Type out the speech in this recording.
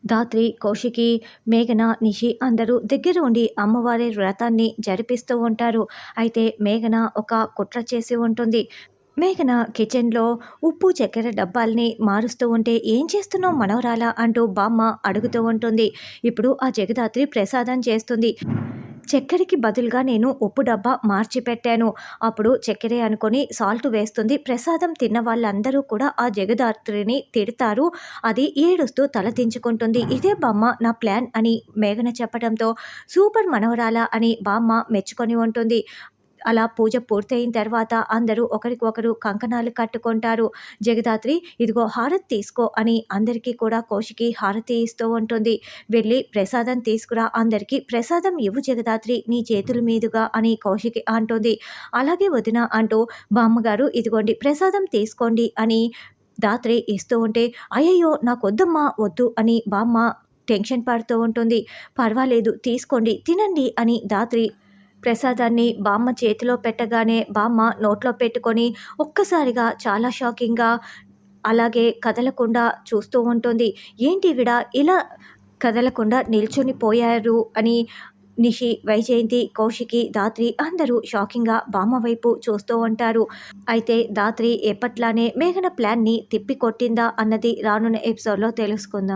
ధాత్రి, కౌశికి, మేఘన, నిషి అందరూ దగ్గర ఉండి అమ్మవారి వ్రతాన్ని జరిపిస్తూ ఉంటారు. అయితే మేఘన ఒక కుట్ర చేసి ఉంటుంది. మేఘన కిచెన్‌లో ఉప్పు, చక్కెర డబ్బాల్ని మారుస్తూ ఉంటే, "ఏం చేస్తున్నావు మనవరాలా?" అంటూ బామ్మ అడుగుతూ ఉంటుంది. ఇప్పుడు ఆ జగదాత్రి ప్రసాదం చేస్తుంది. చక్కెరకి బదులుగా నేను ఉప్పు డబ్బా మార్చి పెట్టాను. అప్పుడు చక్కెరే అనుకోని సాల్ట్ వేస్తుంది. ప్రసాదం తిన్న వాళ్ళందరూ కూడా ఆ జగదాత్రిని తిడతారు. అది ఏడుస్తూ తల దించుకుంటుంది. "ఇదే బామ్మ నా ప్లాన్" అని మేఘన చెప్పడంతో, "సూపర్ మనవరాలా" అని బామ్మ మెచ్చుకొని ఉంటుంది. అలా పూజ పూర్తయిన తర్వాత అందరూ ఒకరికొకరు కంకణాలు కట్టుకుంటారు. జగదాత్రి, "ఇదిగో హారతి తీసుకో" అని అందరికీ కూడా కౌశికి హారతి ఇస్తూ ఉంటుంది. "వెళ్ళి ప్రసాదం తీసుకురా, అందరికీ ప్రసాదం ఇవ్వు జగదాత్రి నీ చేతుల మీదుగా" అని కౌశికి అంటుంది. "అలాగే వదినా" అంటూ బామ్మగారు, "ఇదిగోండి ప్రసాదం తీసుకోండి" అని ధాత్రి ఇస్తూ ఉంటే, "అయ్యయ్యో నాకొద్దమ్మా వద్దు" అని బామ్మ టెన్షన్ పడుతూ ఉంటుంది. "పర్వాలేదు తీసుకోండి, తినండి" అని ధాత్రి ప్రసాదాన్ని బామ్మ చేతిలో పెట్టగానే బామ్మ నోట్లో పెట్టుకొని ఒక్కసారిగా చాలా షాకింగ్‌గా, అలాగే కదలకుండా చూస్తూ ఉంటుంది. "ఏంటివిడ ఇలా కదలకుండా నిల్చొని పోయారు" అని నిషి, వైజయంతి, కౌశికి, ధాత్రి అందరూ షాకింగ్‌గా బామ్మ వైపు చూస్తూ ఉంటారు. అయితే ధాత్రి ఎప్పట్లానే మేఘన ప్లాన్‌ని తిప్పికొట్టిందా అన్నది రానున్న ఎపిసోడ్‌లో తెలుసుకుందాం.